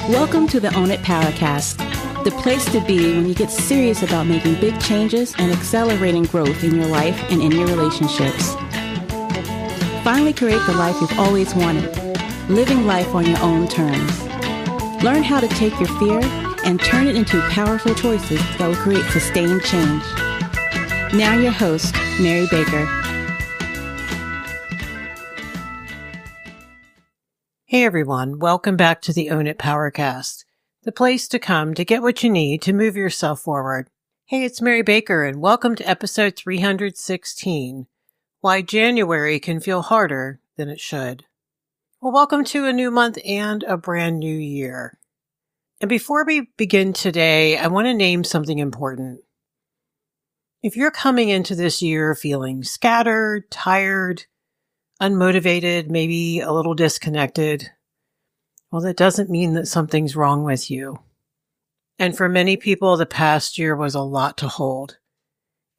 Welcome to the Own It Powercast, the place to be when you get serious about making big changes and accelerating growth in your life and in your relationships. Finally create the life you've always wanted, living life on your own terms. Learn how to take your fear and turn it into powerful choices that will create sustained change. Now your host, Mary Baker. Hey everyone, welcome back to the Own It Powercast, the place to come to get what you need to move yourself forward. Hey, it's Mary Baker and welcome to episode 316, Why January Can Feel Harder Than It Should. Well, welcome to a new month and a brand new year. And before we begin today, I want to name something important. If you're coming into this year feeling scattered, tired, unmotivated, maybe a little disconnected, well, that doesn't mean that something's wrong with you. And for many people, the past year was a lot to hold.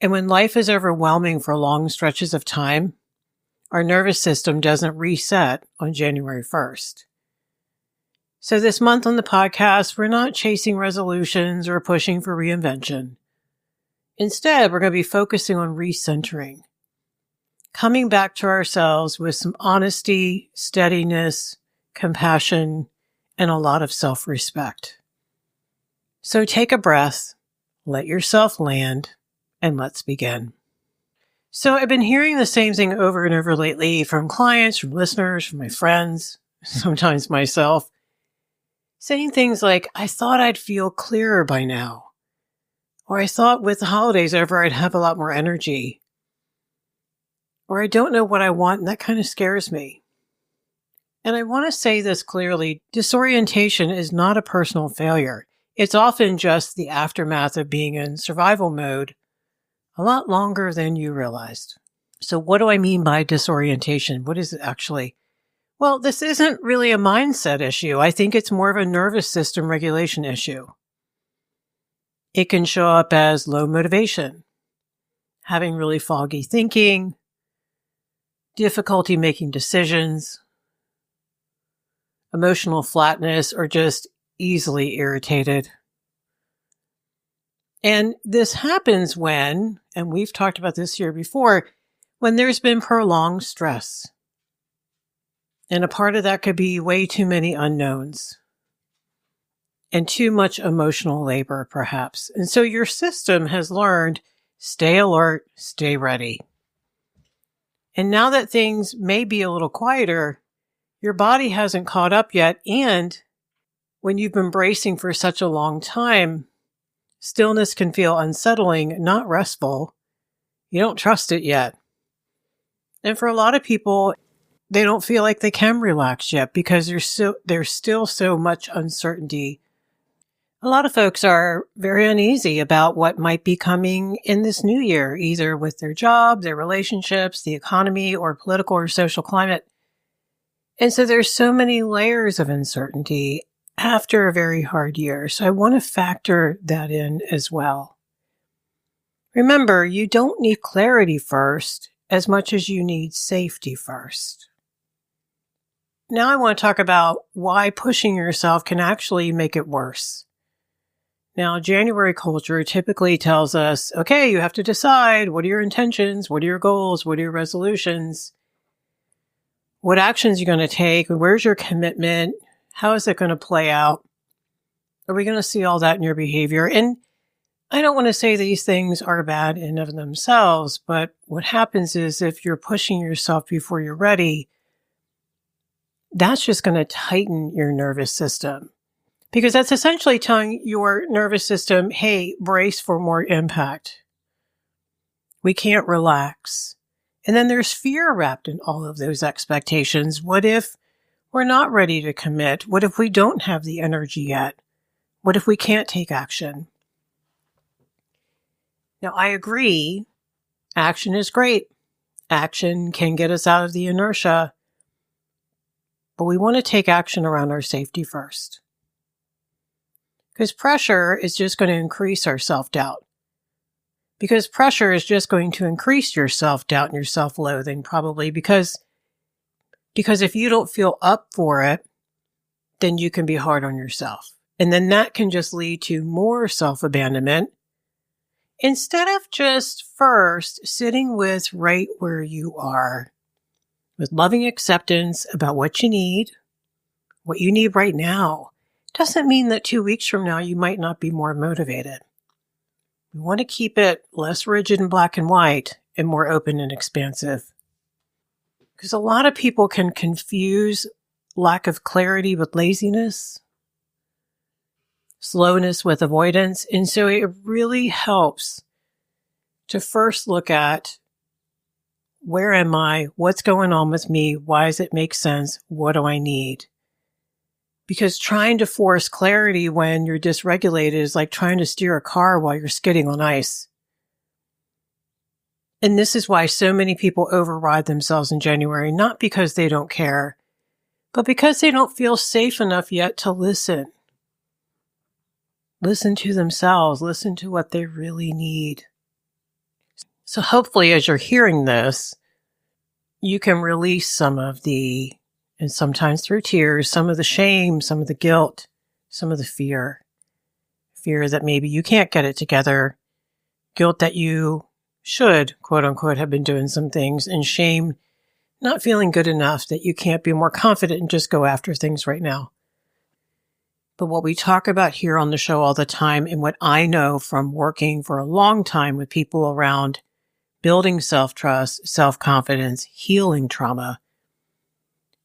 And when life is overwhelming for long stretches of time, our nervous system doesn't reset on January 1st. So this month on the podcast, we're not chasing resolutions or pushing for reinvention. Instead, we're going to be focusing on recentering. Coming back to ourselves with some honesty, steadiness, compassion, and a lot of self-respect. So take a breath, let yourself land, and let's begin. So I've been hearing the same thing over and over lately from clients, from listeners, from my friends, sometimes myself, saying things like, I thought I'd feel clearer by now. Or I thought with the holidays over, I'd have a lot more energy. Or I don't know what I want, and that kind of scares me. And I want to say this clearly, disorientation is not a personal failure. It's often just the aftermath of being in survival mode a lot longer than you realized. So what do I mean by disorientation? What is it actually? Well, this isn't really a mindset issue. I think it's more of a nervous system regulation issue. It can show up as low motivation, having really foggy thinking, difficulty making decisions, emotional flatness, or just easily irritated. And this happens when, and we've talked about this here before, when there's been prolonged stress. And a part of that could be way too many unknowns and too much emotional labor, perhaps. And so your system has learned, stay alert, stay ready. And now that things may be a little quieter, your body hasn't caught up yet. And when you've been bracing for such a long time, stillness can feel unsettling, not restful. You don't trust it yet. And for a lot of people, they don't feel like they can relax yet because there's still so much uncertainty. A lot of folks are very uneasy about what might be coming in this new year, either with their job, their relationships, the economy, or political or social climate. And so there's so many layers of uncertainty after a very hard year. So I want to factor that in as well. Remember, you don't need clarity first as much as you need safety first. Now I want to talk about why pushing yourself can actually make it worse. Now, January culture typically tells us, okay, you have to decide, what are your intentions? What are your goals? What are your resolutions? What actions you're going to take? Where's your commitment? How is it going to play out? Are we going to see all that in your behavior? And I don't want to say these things are bad in and of themselves, but what happens is if you're pushing yourself before you're ready, that's just going to tighten your nervous system. Because that's essentially telling your nervous system, hey, brace for more impact. We can't relax. And then there's fear wrapped in all of those expectations. What if we're not ready to commit? What if we don't have the energy yet? What if we can't take action? Now, I agree, action is great. Action can get us out of the inertia. But we want to take action around our safety first. Because pressure is just going to increase our self-doubt. Because pressure is just going to increase your self-doubt and your self-loathing probably because if you don't feel up for it, then you can be hard on yourself. And then that can just lead to more self-abandonment instead of just first sitting with right where you are with loving acceptance about what you need right now. Doesn't mean that 2 weeks from now you might not be more motivated. We want to keep it less rigid and black and white and more open and expansive. Because a lot of people can confuse lack of clarity with laziness, slowness with avoidance. And so it really helps to first look at, where am I? What's going on with me? Why does it make sense? What do I need? Because trying to force clarity when you're dysregulated is like trying to steer a car while you're skidding on ice. And this is why so many people override themselves in January, not because they don't care, but because they don't feel safe enough yet to listen. Listen to themselves, listen to what they really need. So hopefully as you're hearing this, you can release some of the, and sometimes through tears, some of the shame, some of the guilt, some of the fear. Fear that maybe you can't get it together. Guilt that you should, quote unquote, have been doing some things. And shame, not feeling good enough that you can't be more confident and just go after things right now. But what we talk about here on the show all the time, and what I know from working for a long time with people around building self-trust, self-confidence, healing trauma,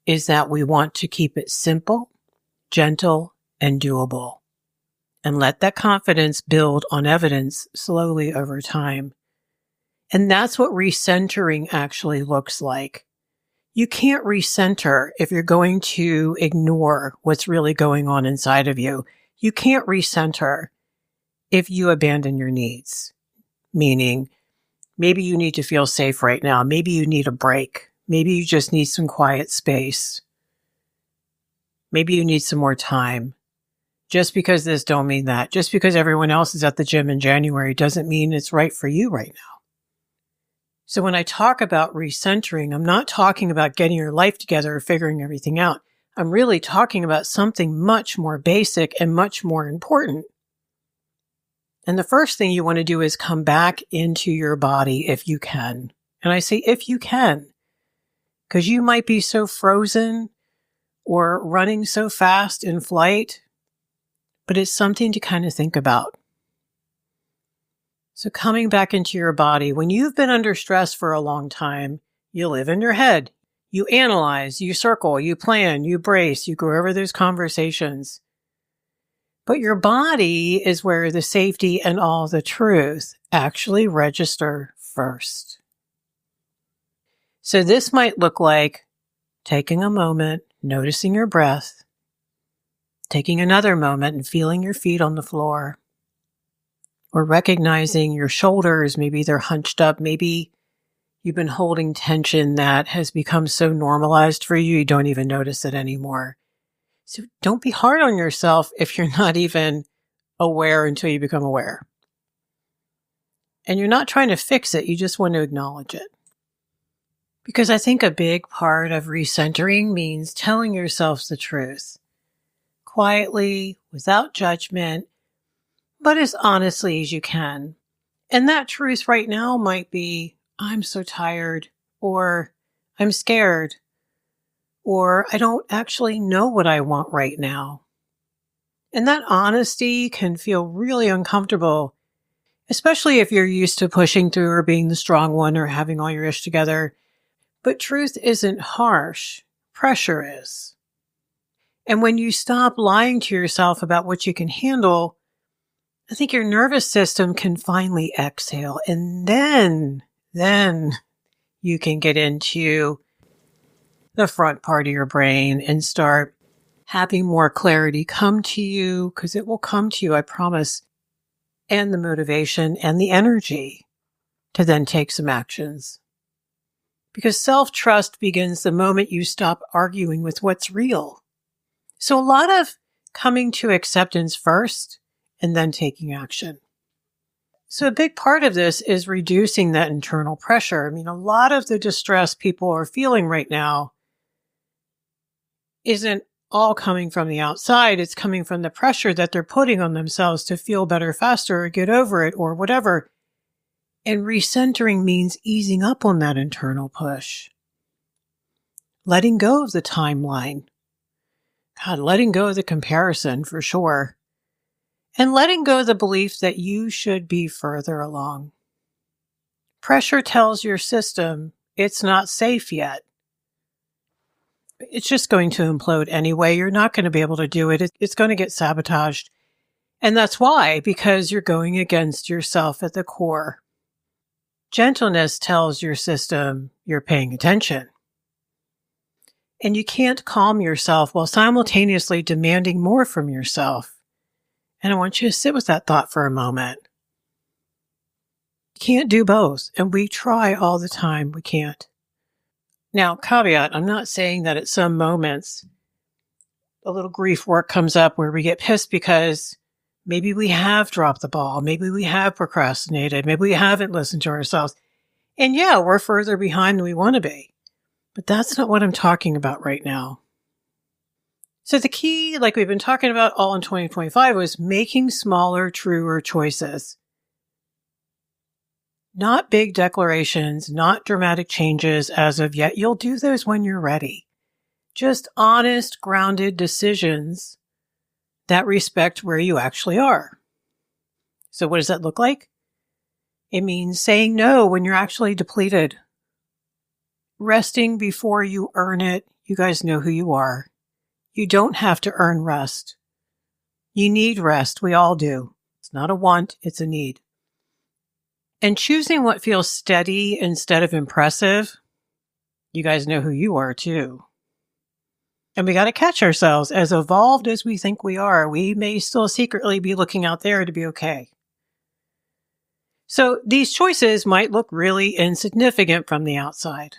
is that we want to keep it simple, gentle, and doable. And let that confidence build on evidence slowly over time. And that's what recentering actually looks like. You can't recenter if you're going to ignore what's really going on inside of you. You can't recenter if you abandon your needs. Meaning, maybe you need to feel safe right now. Maybe you need a break. Maybe you just need some quiet space. Maybe you need some more time. Just because this don't mean that. Just because everyone else is at the gym in January doesn't mean it's right for you right now. So when I talk about recentering, I'm not talking about getting your life together or figuring everything out. I'm really talking about something much more basic and much more important. And the first thing you want to do is come back into your body if you can. And I say if you can, because you might be so frozen or running so fast in flight, but it's something to kind of think about. So coming back into your body, when you've been under stress for a long time, you live in your head. You analyze, you circle, you plan, you brace, you go over those conversations. But your body is where the safety and all the truth actually register first. So this might look like taking a moment, noticing your breath, taking another moment and feeling your feet on the floor. Or recognizing your shoulders, maybe they're hunched up, maybe you've been holding tension that has become so normalized for you, you don't even notice it anymore. So don't be hard on yourself if you're not even aware until you become aware. And you're not trying to fix it, you just want to acknowledge it. Because I think a big part of recentering means telling yourself the truth. Quietly, without judgment, but as honestly as you can. And that truth right now might be, I'm so tired, or I'm scared, or I don't actually know what I want right now. And that honesty can feel really uncomfortable, especially if you're used to pushing through or being the strong one or having all your ish together. But truth isn't harsh. Pressure is. And when you stop lying to yourself about what you can handle, I think your nervous system can finally exhale, and then you can get into the front part of your brain and start having more clarity come to you, because it will come to you, I promise, and the motivation and the energy to then take some actions. Because self-trust begins the moment you stop arguing with what's real. So a lot of coming to acceptance first, and then taking action. So a big part of this is reducing that internal pressure. I mean, a lot of the distress people are feeling right now isn't all coming from the outside. It's coming from the pressure that they're putting on themselves to feel better faster or get over it or whatever. And recentering means easing up on that internal push. Letting go of the timeline. God, letting go of the comparison for sure. And letting go of the belief that you should be further along. Pressure tells your system it's not safe yet. It's just going to implode anyway. You're not going to be able to do it. It's going to get sabotaged. And that's why, because you're going against yourself at the core. Gentleness tells your system you're paying attention. And you can't calm yourself while simultaneously demanding more from yourself. And I want you to sit with that thought for a moment. You can't do both. And we try all the time. We can't. Now, caveat, I'm not saying that at some moments a little grief work comes up where we get pissed because maybe we have dropped the ball. Maybe we have procrastinated. Maybe we haven't listened to ourselves. And yeah, we're further behind than we want to be. But that's not what I'm talking about right now. So the key, like we've been talking about all in 2025, was making smaller, truer choices. Not big declarations, not dramatic changes as of yet. You'll do those when you're ready. Just honest, grounded decisions that respect where you actually are. So what does that look like? It means saying no when you're actually depleted. Resting before you earn it. You guys know who you are. You don't have to earn rest. You need rest. We all do. It's not a want, it's a need. And choosing what feels steady instead of impressive. You guys know who you are too. And we got to catch ourselves. As evolved as we think we are, we may still secretly be looking out there to be okay. So these choices might look really insignificant from the outside.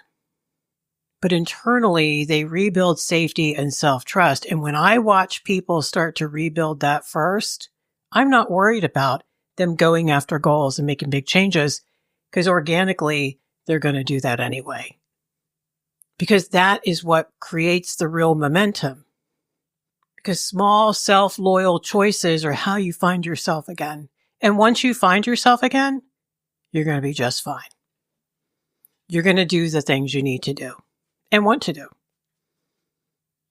But internally, they rebuild safety and self-trust. And when I watch people start to rebuild that first, I'm not worried about them going after goals and making big changes because organically, they're going to do that anyway. Because that is what creates the real momentum. Because small, self-loyal choices are how you find yourself again. And once you find yourself again, you're going to be just fine. You're going to do the things you need to do and want to do.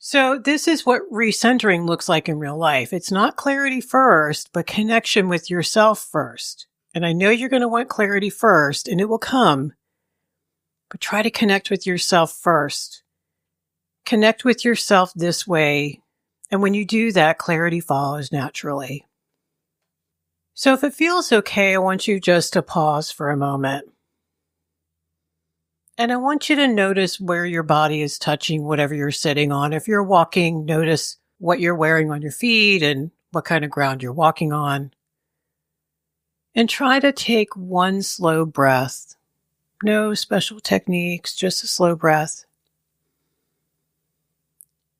So this is what recentering looks like in real life. It's not clarity first, but connection with yourself first. And I know you're going to want clarity first, and it will come, but try to connect with yourself first. Connect with yourself this way, and when you do that, clarity follows naturally. So if it feels okay, I want you just to pause for a moment. And I want you to notice where your body is touching whatever you're sitting on. If you're walking, notice what you're wearing on your feet and what kind of ground you're walking on. And try to take one slow breath. No special techniques, just a slow breath.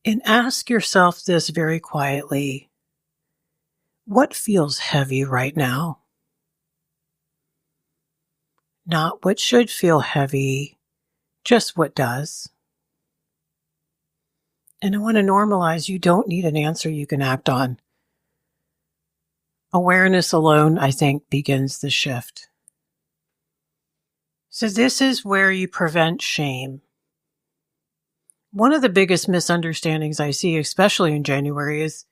And ask yourself this very quietly. What feels heavy right now? Not what should feel heavy. Just what does. And I want to normalize you don't need an answer you can act on. Awareness alone, I think, begins the shift. So this is where you prevent shame. One of the biggest misunderstandings I see, especially in January, is,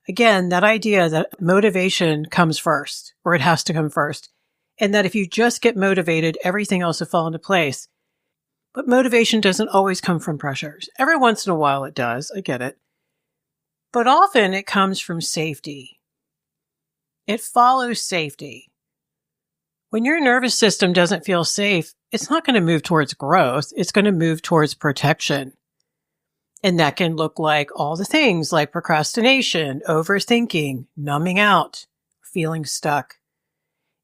again, that idea that motivation comes first, or it has to come first, and that if you just get motivated, everything else will fall into place. But motivation doesn't always come from pressures. Every once in a while it does. I get it. But often it comes from safety. It follows safety. When your nervous system doesn't feel safe, it's not going to move towards growth. It's going to move towards protection. And that can look like all the things like procrastination, overthinking, numbing out, feeling stuck.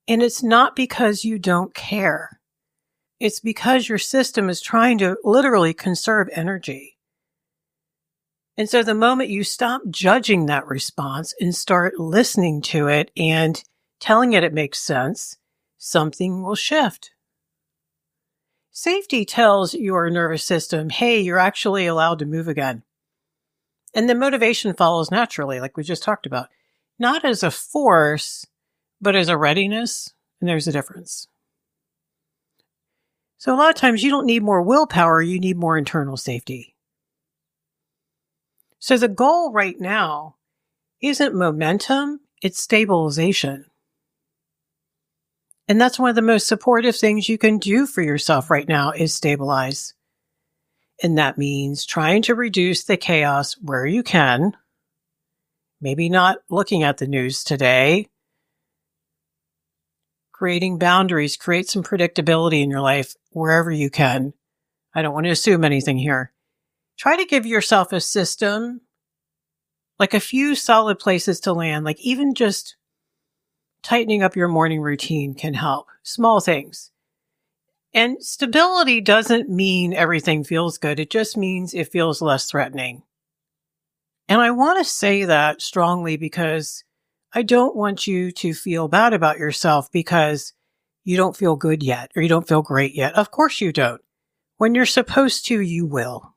And it's not because you don't care. It's because your system is trying to literally conserve energy. And so the moment you stop judging that response and start listening to it and telling it makes sense, something will shift. Safety tells your nervous system, hey, you're actually allowed to move again. And the motivation follows naturally, like we just talked about. Not as a force, but as a readiness. And there's a difference. So a lot of times you don't need more willpower, you need more internal safety. So the goal right now isn't momentum, it's stabilization. And that's one of the most supportive things you can do for yourself right now is stabilize. And that means trying to reduce the chaos where you can. Maybe not looking at the news today. Creating boundaries, create some predictability in your life wherever you can. I don't want to assume anything here. Try to give yourself a system, like a few solid places to land, like even just tightening up your morning routine can help. Small things. And stability doesn't mean everything feels good. It just means it feels less threatening. And I want to say that strongly because I don't want you to feel bad about yourself because you don't feel good yet or you don't feel great yet. Of course you don't. When you're supposed to, you will.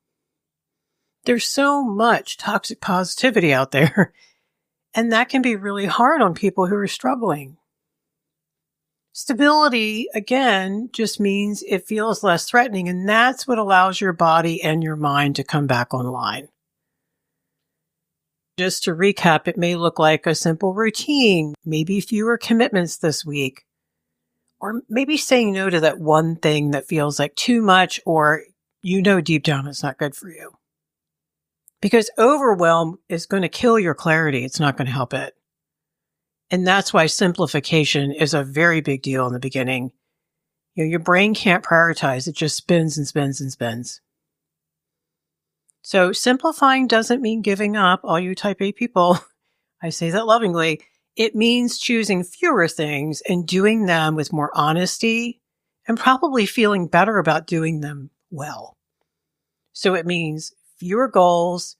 There's so much toxic positivity out there, and that can be really hard on people who are struggling. Stability, again, just means it feels less threatening, and that's what allows your body and your mind to come back online. Just to recap, it may look like a simple routine, maybe fewer commitments this week, or maybe saying no to that one thing that feels like too much or you know deep down it's not good for you. Because overwhelm is going to kill your clarity. It's not going to help it. And that's why simplification is a very big deal in the beginning. Your brain can't prioritize. It just spins and spins and spins. So simplifying doesn't mean giving up, all you type A people. I say that lovingly. It means choosing fewer things and doing them with more honesty and probably feeling better about doing them well. So it means fewer goals,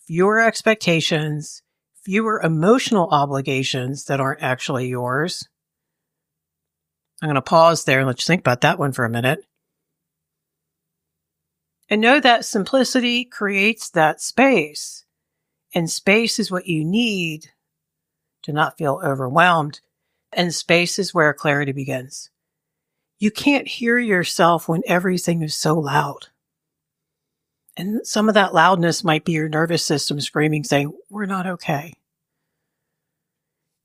fewer expectations, fewer emotional obligations that aren't actually yours. I'm going to pause there and let you think about that one for a minute. And know that simplicity creates that space. And space is what you need to not feel overwhelmed. And space is where clarity begins. You can't hear yourself when everything is so loud. And some of that loudness might be your nervous system screaming, saying, we're not okay.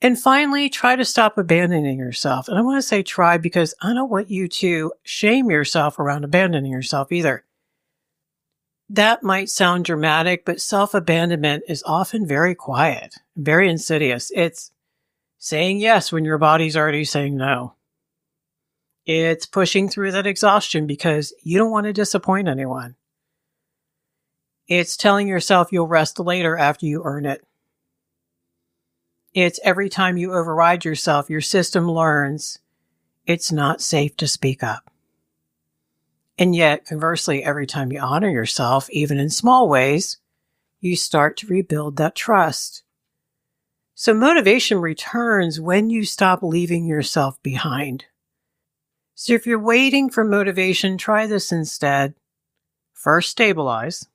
And finally, try to stop abandoning yourself. And I want to say try because I don't want you to shame yourself around abandoning yourself either. That might sound dramatic, but self-abandonment is often very quiet, very insidious. It's saying yes when your body's already saying no. It's pushing through that exhaustion because you don't want to disappoint anyone. It's telling yourself you'll rest later after you earn it. It's every time you override yourself, your system learns it's not safe to speak up. And yet, conversely, every time you honor yourself, even in small ways, you start to rebuild that trust. So motivation returns when you stop leaving yourself behind. So if you're waiting for motivation, try this instead. First, stabilize.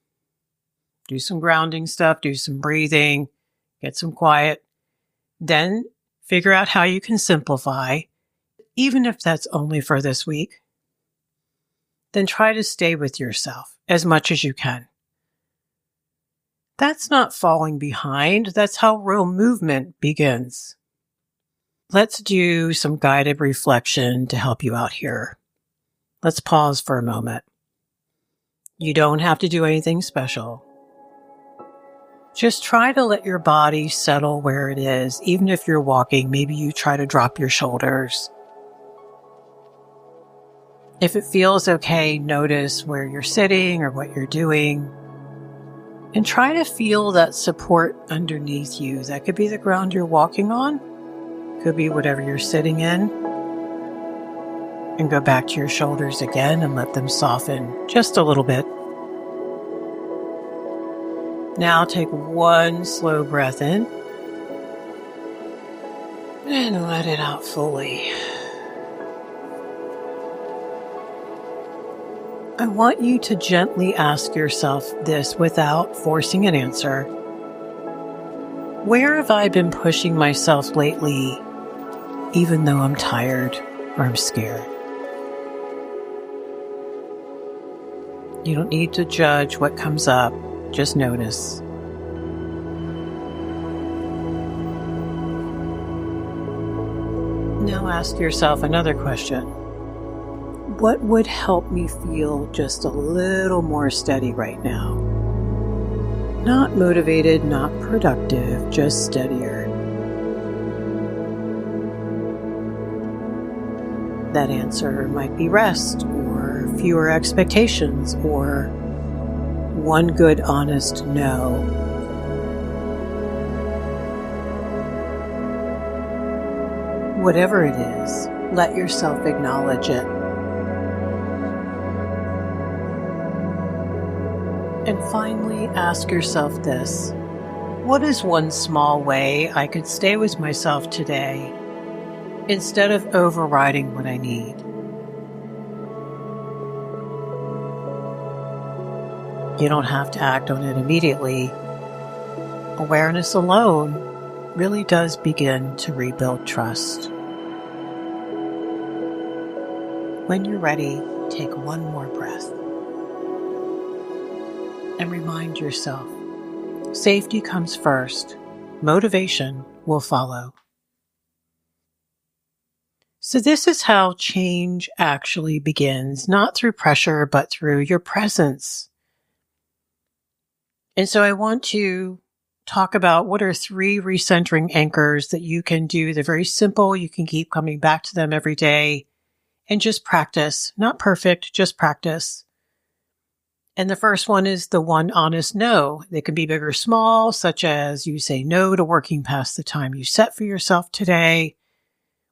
Do some grounding stuff, do some breathing, get some quiet. Then figure out how you can simplify, even if that's only for this week. Then try to stay with yourself as much as you can. That's not falling behind. That's how real movement begins. Let's do some guided reflection to help you out here. Let's pause for a moment. You don't have to do anything special. Just try to let your body settle where it is. Even if you're walking, maybe you try to drop your shoulders. If it feels okay, notice where you're sitting or what you're doing. And try to feel that support underneath you. That could be the ground you're walking on. Could be whatever you're sitting in. And go back to your shoulders again and let them soften just a little bit. Now take one slow breath in. And let it out fully. I want you to gently ask yourself this without forcing an answer. Where have I been pushing myself lately, even though I'm tired or I'm scared? You don't need to judge what comes up, just notice. Now ask yourself another question. What would help me feel just a little more steady right now? Not motivated, not productive, just steadier. That answer might be rest, or fewer expectations, or one good honest no. Whatever it is, let yourself acknowledge it. And finally, ask yourself this: what is one small way I could stay with myself today instead of overriding what I need? You don't have to act on it immediately. Awareness alone really does begin to rebuild trust. When you're ready, take one more breath. And remind yourself, safety comes first. Motivation will follow. So this is how change actually begins, not through pressure, but through your presence. And so I want to talk about what are 3 recentering anchors that you can do. They're very simple. You can keep coming back to them every day and just practice. Not perfect, just practice. And the first one is the one honest no. They can be big or small, such as you say no to working past the time you set for yourself today,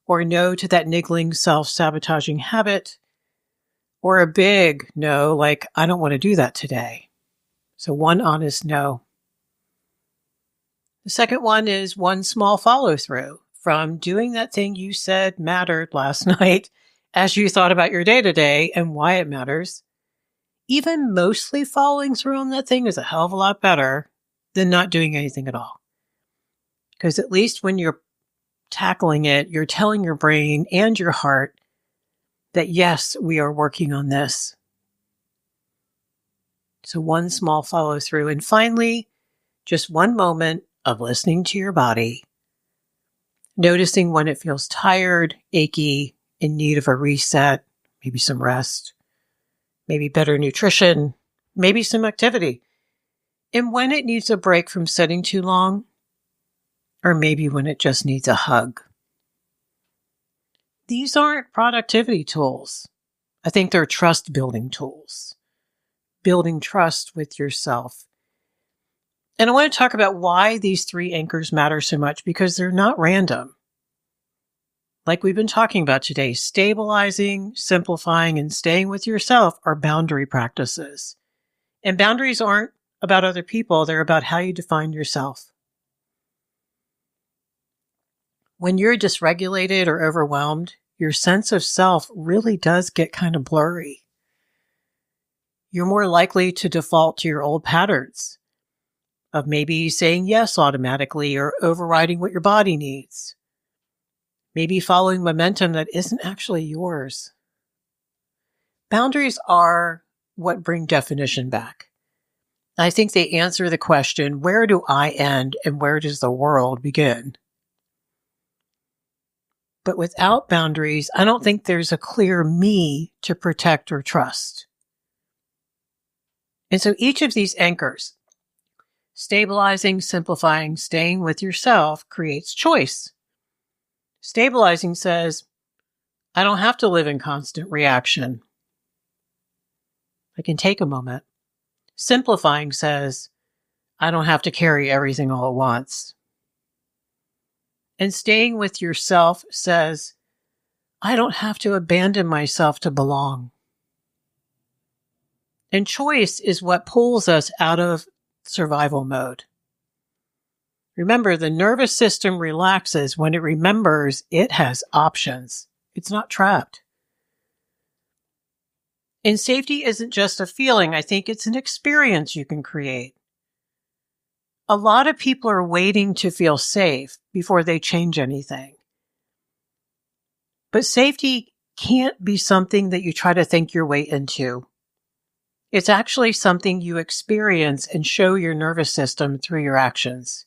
or no to that niggling self-sabotaging habit, or a big no, like I don't want to do that today. So one honest no. The second one is one small follow-through from doing that thing you said mattered last night as you thought about your day-to-day and why it matters. Even mostly following through on that thing is a hell of a lot better than not doing anything at all. Because at least when you're tackling it, you're telling your brain and your heart that yes, we are working on this. So one small follow through. And finally, just one moment of listening to your body, noticing when it feels tired, achy, in need of a reset, maybe some rest, maybe better nutrition, maybe some activity. And when it needs a break from sitting too long, or maybe when it just needs a hug. These aren't productivity tools. I think they're trust building tools. Building trust with yourself. And I want to talk about why these 3 anchors matter so much, because they're not random. Like we've been talking about today, stabilizing, simplifying, and staying with yourself are boundary practices. And boundaries aren't about other people, they're about how you define yourself. When you're dysregulated or overwhelmed, your sense of self really does get kind of blurry. You're more likely to default to your old patterns of maybe saying yes automatically or overriding what your body needs. Maybe following momentum that isn't actually yours. Boundaries are what bring definition back. I think they answer the question, where do I end and where does the world begin? But without boundaries, I don't think there's a clear me to protect or trust. And so each of these anchors, stabilizing, simplifying, staying with yourself, creates choice. Stabilizing says, I don't have to live in constant reaction. I can take a moment. Simplifying says, I don't have to carry everything all at once. And staying with yourself says, I don't have to abandon myself to belong. And choice is what pulls us out of survival mode. Remember, the nervous system relaxes when it remembers it has options. It's not trapped. And safety isn't just a feeling. I think it's an experience you can create. A lot of people are waiting to feel safe before they change anything. But safety can't be something that you try to think your way into. It's actually something you experience and show your nervous system through your actions.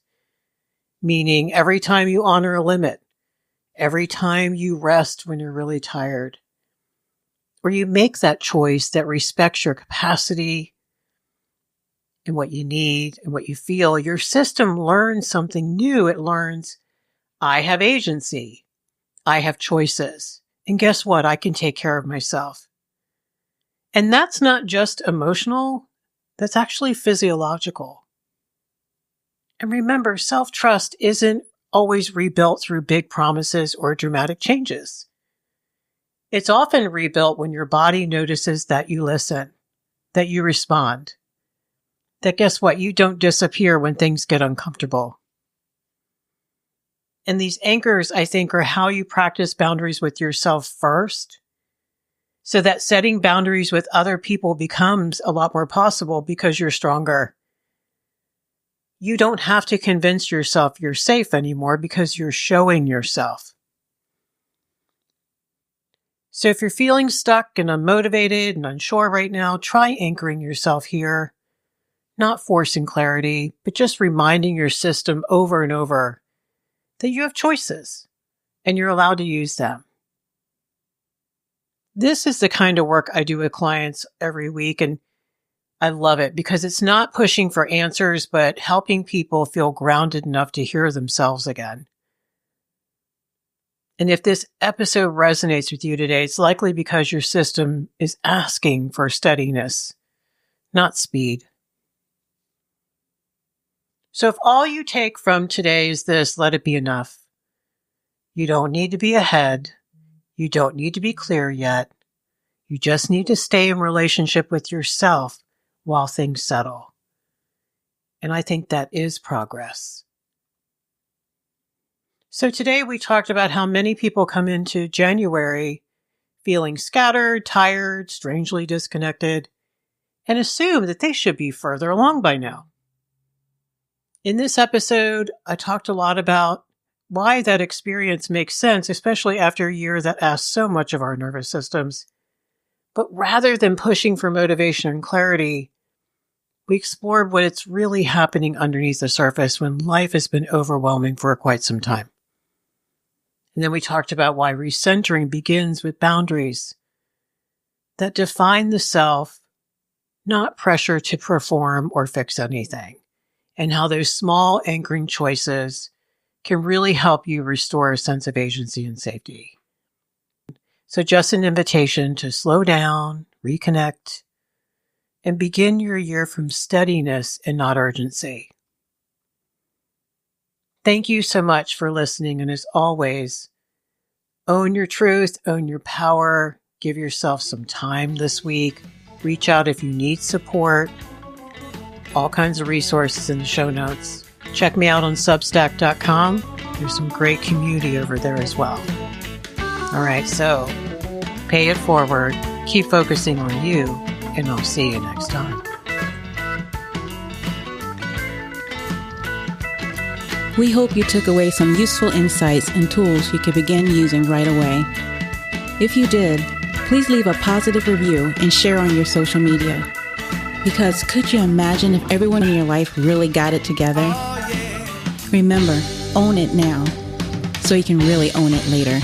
Meaning every time you honor a limit, every time you rest when you're really tired, or you make that choice that respects your capacity and what you need and what you feel, your system learns something new. It learns, I have agency. I have choices. And guess what? I can take care of myself. And that's not just emotional. That's actually physiological. And remember, self-trust isn't always rebuilt through big promises or dramatic changes. It's often rebuilt when your body notices that you listen, that you respond, that guess what? You don't disappear when things get uncomfortable. And these anchors, I think, are how you practice boundaries with yourself first, so that setting boundaries with other people becomes a lot more possible because you're stronger. You don't have to convince yourself you're safe anymore because you're showing yourself. So if you're feeling stuck and unmotivated and unsure right now, try anchoring yourself here, not forcing clarity, but just reminding your system over and over that you have choices and you're allowed to use them. This is the kind of work I do with clients every week, and I love it because it's not pushing for answers, but helping people feel grounded enough to hear themselves again. And if this episode resonates with you today, it's likely because your system is asking for steadiness, not speed. So if all you take from today is this, let it be enough. You don't need to be ahead. You don't need to be clear yet. You just need to stay in relationship with yourself while things settle. And I think that is progress. So today we talked about how many people come into January feeling scattered, tired, strangely disconnected, and assume that they should be further along by now. In this episode, I talked a lot about why that experience makes sense, especially after a year that asks so much of our nervous systems. But rather than pushing for motivation and clarity, we explored what's really happening underneath the surface when life has been overwhelming for quite some time. And then we talked about why recentering begins with boundaries that define the self, not pressure to perform or fix anything, and how those small anchoring choices can really help you restore a sense of agency and safety. So just an invitation to slow down, reconnect, and begin your year from steadiness and not urgency. Thank you so much for listening. And as always, own your truth, own your power, give yourself some time this week. Reach out if you need support. All kinds of resources in the show notes. Check me out on Substack.com. There's some great community over there as well. All right, so pay it forward, keep focusing on you, and I'll see you next time. We hope you took away some useful insights and tools you can begin using right away. If you did, please leave a positive review and share on your social media. Because could you imagine if everyone in your life really got it together? Remember, own it now so you can really own it later.